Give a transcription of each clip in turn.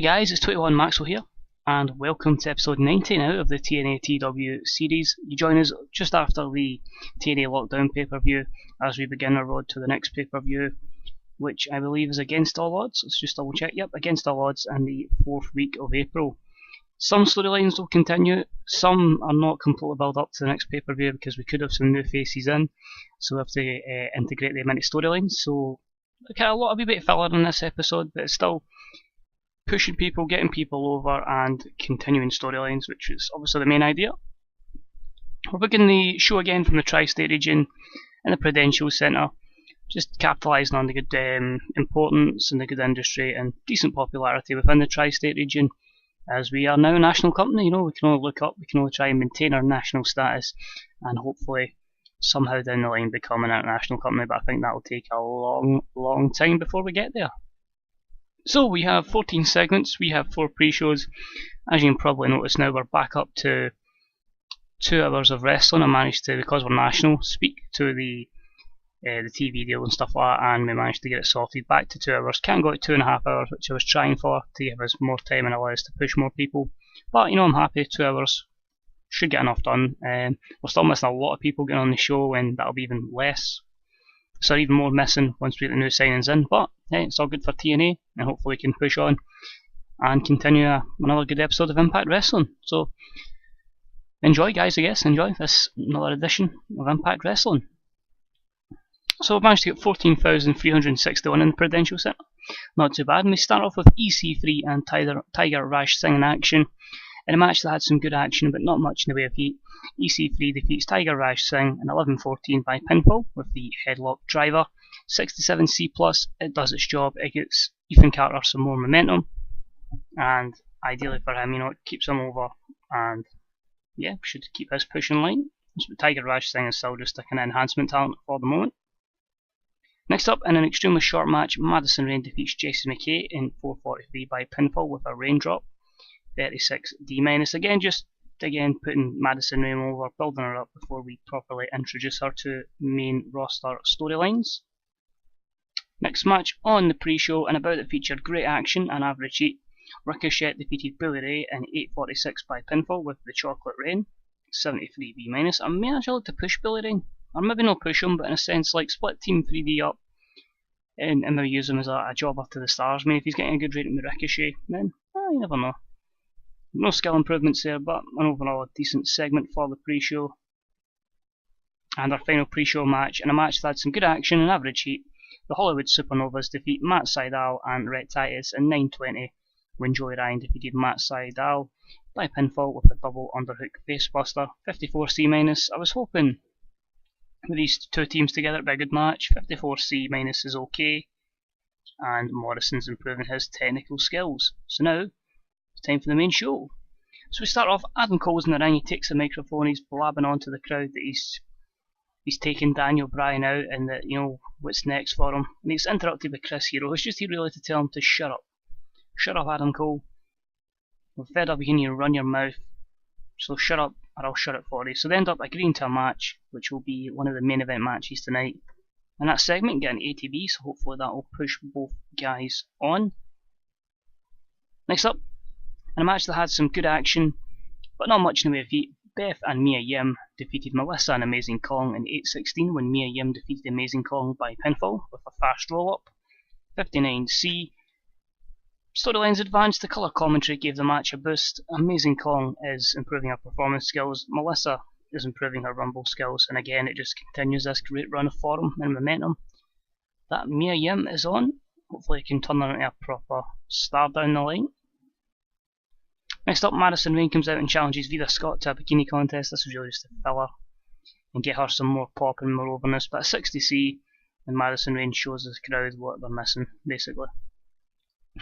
guys, it's 21 Maxwell here, and welcome to episode 90 now of the TNA TW series. You join us just after the TNA Lockdown pay-per-view as we begin our road to the next pay-per-view, which I believe is Against All Odds. Let's just double check. Yep, Against All Odds in the 4th week of April. Some storylines will continue, some are not completely built up to the next pay-per-view because we could have some new faces in, so we have to integrate them into storylines. So, okay, a lot of a bit of filler in this episode, but it's still pushing people, getting people over, and continuing storylines, which is obviously the main idea. We're beginning the show again from the Tri-State region in the Prudential Centre, just capitalising on the good importance and the good industry and decent popularity within the Tri-State region, as we are now a national company. You know, we can only look up, we can only try and maintain our national status, and hopefully somehow down the line become an international company, but I think that will take a long time before we get there. So we have 14 segments, we have 4 pre-shows. As you can probably notice now, we're back up to 2 hours of wrestling. I managed to, because we're national, speak to the TV deal and stuff like that, and we managed to get it sorted back to 2 hours. Can't go to 2.5 hours, which I was trying for, to give us more time and allow us to push more people. But you know, I'm happy, 2 hours should get enough done. We're still missing a lot of people getting on the show, and that'll be even less. So even more missing once we get the new signings in, but hey, it's all good for TNA, and hopefully we can push on and continue another good episode of Impact Wrestling. So enjoy, guys, I guess, enjoy this another edition of Impact Wrestling. So we've managed to get 14,361 in the Prudential Centre, not too bad, and we start off with EC3 and Tiger Raj Singh in action. In a match that had some good action but not much in the way of heat, EC3 defeats Tiger Raj Singh in 11:14 by pinfall with the headlock driver. 67C+, it does its job, it gets Ethan Carter some more momentum, and ideally for him, you know, it keeps him over, and yeah, should keep his push in line. So Tiger Raj Singh is still just an enhancement talent for the moment. Next up, in an extremely short match, Madison Rayne defeats Jessie McKay in 4:43 by pinfall with a raindrop. 36D-. Again, putting Madison Rayne over, building her up before we properly introduce her to main roster storylines. Next match on the pre-show, and about it featured great action and average heat. Ricochet defeated Billy Ray in 8:46 by pinfall with the Chocolate Rain. 73B-. I may actually like to push Billy Ray, or maybe not push him, but in a sense like split Team 3D up and maybe use him as a jobber to the stars. I mean, if he's getting a good rating with Ricochet, then you never know. No skill improvements there, but an overall decent segment for the pre-show. And our final pre-show match, in a match that had some good action and average heat, the Hollywood Supernovas defeat Matt Sydal and Rhett Titus in 9:20 when Joey Ryan defeated Matt Sydal by pinfall with a double underhook facebuster. 54C-. I was hoping with these two teams together it'd be a good match. 54C- is okay, and Morrison's improving his technical skills. So now, time for the main show. So we start off, Adam Cole's in the ring, he takes the microphone, he's blabbing on to the crowd that he's taking Daniel Bryan out and that, you know, what's next for him. And he's interrupted by Chris Hero, who's just here really to tell him to shut up. Shut up, Adam Cole. We're fed up hearing you run your mouth, so shut up or I'll shut it for you. So they end up agreeing to a match, which will be one of the main event matches tonight. And that segment getting ATV, so hopefully that will push both guys on. Next up, in a match that had some good action, but not much in the way of heat, Beth and Mia Yim defeated Melissa and Amazing Kong in 8:16 when Mia Yim defeated Amazing Kong by pinfall with a fast roll-up. 59C. Storylines advanced, the colour commentary gave the match a boost. Amazing Kong is improving her performance skills, Melissa is improving her rumble skills, and again it just continues this great run of form and momentum that Mia Yim is on. Hopefully it can turn her into a proper star down the line. Next up, Madison Rayne comes out and challenges Vida Scott to a bikini contest. This was really just a filler and get her some more pop and more overness. But at 60C, and Madison Rayne shows the crowd what they're missing, basically.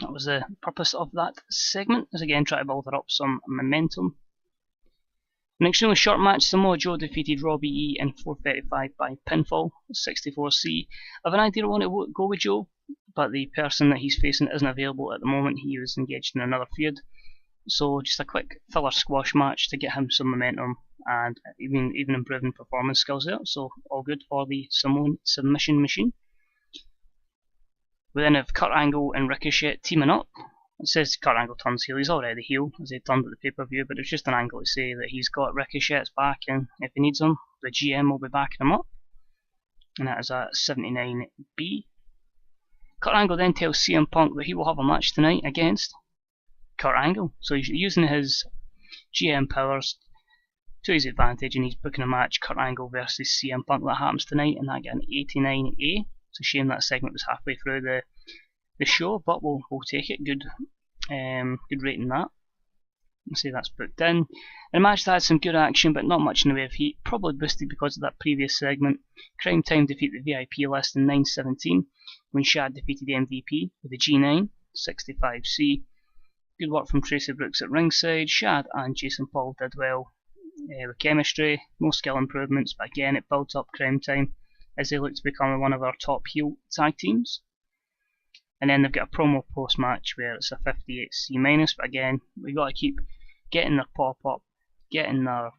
That was the purpose of that segment, is again try to build her up some momentum. An extremely short match, Samoa Joe defeated Robbie E in 4:35 by pinfall. 64C. I have an idea I want to go with Joe, but the person that he's facing isn't available at the moment. He was engaged in another feud. So just a quick filler squash match to get him some momentum and even improving performance skills there. So all good for the Samoan submission machine. We then have Kurt Angle and Ricochet teaming up It says Kurt Angle turns heel. He's already heel as he turned at the pay-per-view, but it's just an angle to say that he's got Ricochet's back, and if he needs him, the GM will be backing him up. And that is at 79B. Kurt Angle then tells CM Punk that he will have a match tonight against Kurt Angle. So he's using his GM powers to his advantage, and he's booking a match, Kurt Angle versus CM Punk, that happens tonight, and that get an 89A. It's a shame that segment was halfway through the show, but we'll take it. Good rating that. I'll say that's booked in. And a match that had some good action, but not much in the way of heat, probably boosted because of that previous segment. Crime Time defeat the VIP list in 9:17 when Shad defeated the MVP with the G9, 65C. Good work from Tracy Brooks at ringside. Shad and Jason Paul did well with chemistry, no skill improvements, but again it built up Crime Time as they look to become one of our top heel tag teams. And then they've got a promo post match where it's a 58C-, but again we've got to keep getting their pop up, getting their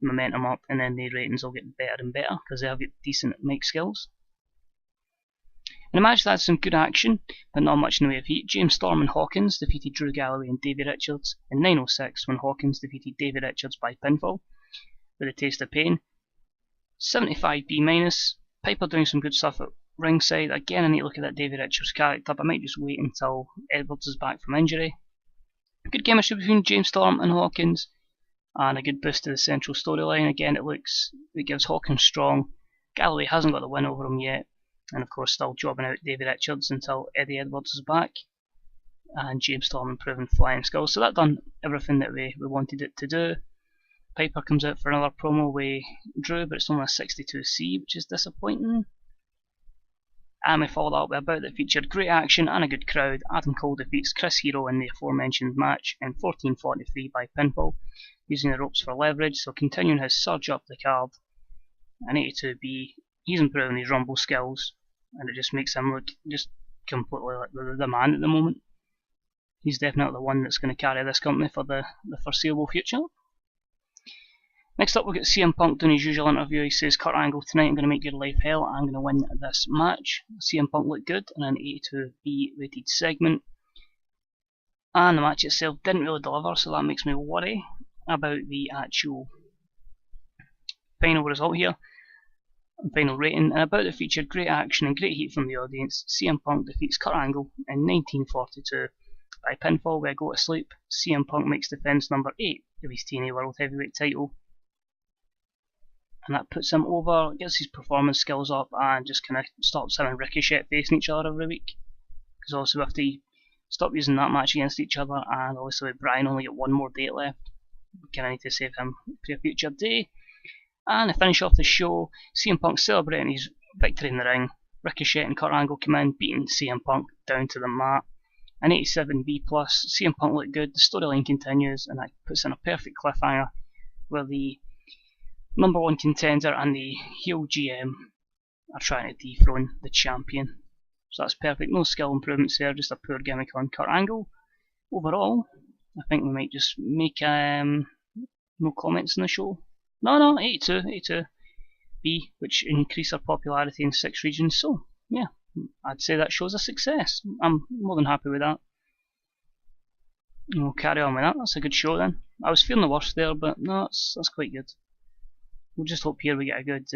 momentum up, and then the ratings will get better and better because they have got decent mic skills. In a match that had some good action, but not much in the way of heat, James Storm and Hawkins defeated Drew Galloway and Davey Richards in 9:06 when Hawkins defeated Davey Richards by pinfall with a taste of pain. 75B-. Piper doing some good stuff at ringside. Again, I need to look at that Davey Richards character, but I might just wait until Edwards is back from injury. Good chemistry between James Storm and Hawkins, and a good boost to the central storyline. Again, it gives Hawkins strong. Galloway hasn't got the win over him yet, and of course still jobbing out Davey Richards until Eddie Edwards is back, and James Storm improving flying skills. So that done everything that we wanted it to do. Piper comes out for another promo with Drew, but it's only a 62C, which is disappointing. And we followed up with a bout that featured great action and a good crowd. Adam Cole defeats Chris Hero in the aforementioned match in 14:43 by pinfall, using the ropes for leverage, so continuing his surge up the card. An 82B, he's improving his rumble skills, and it just makes him look just completely like the man at the moment. He's definitely the one that's going to carry this company for the foreseeable future. Next up, we've got CM Punk doing his usual interview. He says, Kurt Angle, tonight I'm going to make your life hell. I'm going to win this match. CM Punk looked good in an 82B rated segment. And the match itself didn't really deliver, so that makes me worry about the actual final result here. And final rating. And about it featured great action and great heat from the audience. CM Punk defeats Kurt Angle in 1942 by pinfall with a go to sleep. CM Punk makes defense number 8 of his TNA World Heavyweight title. And that puts him over, gets his performance skills up, and just kind of stops him and Ricochet facing each other every week. Because also we have to stop using that match against each other, and obviously with Brian only got one more date left. We kind of need to save him for a future day. And to finish off the show, CM Punk celebrating his victory in the ring. Ricochet and Kurt Angle come in, beating CM Punk down to the mat. An 87B+, CM Punk looked good, the storyline continues, and that puts in a perfect cliffhanger where the number one contender and the heel GM are trying to dethrone the champion. So that's perfect, no skill improvements there, just a poor gimmick on Kurt Angle. Overall, I think we might just make no comments on the show. No, 82B, which increase our popularity in 6 regions, so yeah, I'd say that shows a success. I'm more than happy with that. We'll carry on with that, that's a good show then. I was feeling the worst there, but no, that's quite good. We'll just hope here we get a good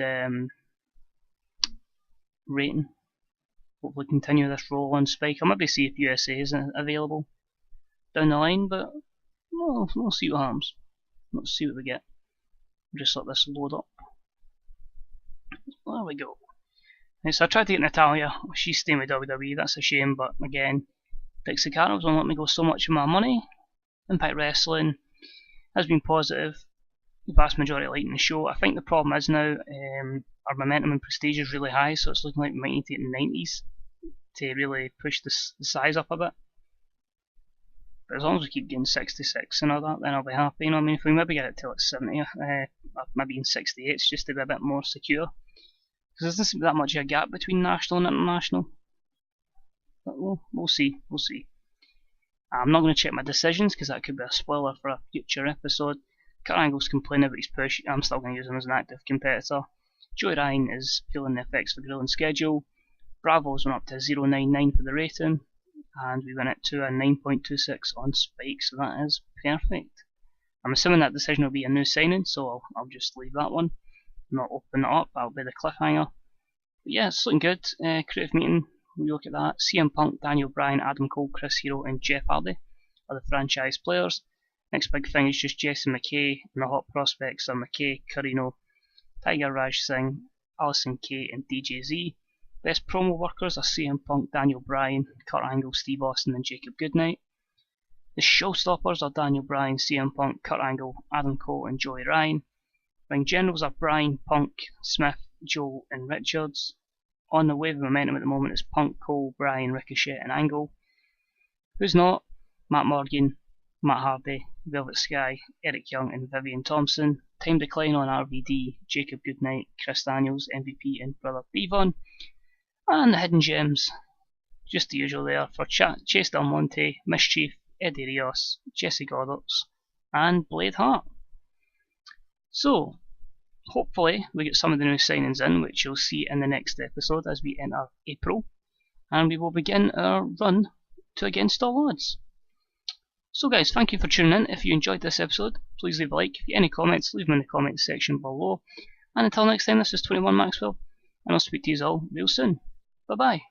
rating. Hopefully continue this roll on Spike. I'll maybe see if USA is available down the line, but we'll see what happens. Let's see what we get. Just let this load up. There we go. Right, so I tried to get Natalia. She's staying with WWE, that's a shame, but again, Dixie Carter's won't let me go so much of my money. Impact Wrestling has been positive. The vast majority liking the show. I think the problem is now our momentum and prestige is really high, so it's looking like we might need to get in the 90s to really push the size up a bit. But as long as we keep getting 66 and all that, then I'll be happy. You know, I mean, if we maybe get it to like 70, maybe in 68, it's just to be a bit more secure. Because there doesn't seem that much of a gap between national and international. But we'll see. I'm not going to check my decisions because that could be a spoiler for a future episode. Kurt Angle's complaining about his push. I'm still going to use him as an active competitor. Joey Ryan is feeling the effects of the grilling schedule. Bravo's went up to 0.99 for the rating. and we went it to a 9.26 on Spike, so that is perfect. I'm assuming that decision will be a new signing, so I'll just leave that one, not open it up, that'll be the cliffhanger. But yeah, it's looking good. Creative meeting, we look at that. CM Punk, Daniel Bryan, Adam Cole, Chris Hero and Jeff Hardy are the franchise players. Next big thing is just Jesse McKay, and the hot prospects are McKay, Carino, Tiger Raj Singh, Allison Kay and DJZ. Best promo workers are CM Punk, Daniel Bryan, Kurt Angle, Steve Austin and Jacob Goodnight. The showstoppers are Daniel Bryan, CM Punk, Kurt Angle, Adam Cole and Joey Ryan. Ring generals are Bryan, Punk, Smith, Joe and Richards. On the wave of momentum at the moment is Punk, Cole, Bryan, Ricochet and Angle. Who's not? Matt Morgan, Matt Hardy, Velvet Sky, Eric Young and Vivian Thompson. Time decline on RVD, Jacob Goodnight, Chris Daniels, MVP and Brother Devon. And the hidden gems, just the usual there for Chase Del Monte, Mischief, Eddie Rios, Jesse Goddard's and Blade Hart. So, hopefully we get some of the new signings in, which you'll see in the next episode as we enter April, and we will begin our run to Against All Odds. So guys, thank you for tuning in. If you enjoyed this episode, please leave a like. If you have any comments, leave them in the comments section below. And until next time, this is 21 Maxwell, and I'll speak to you all real soon. Bye bye.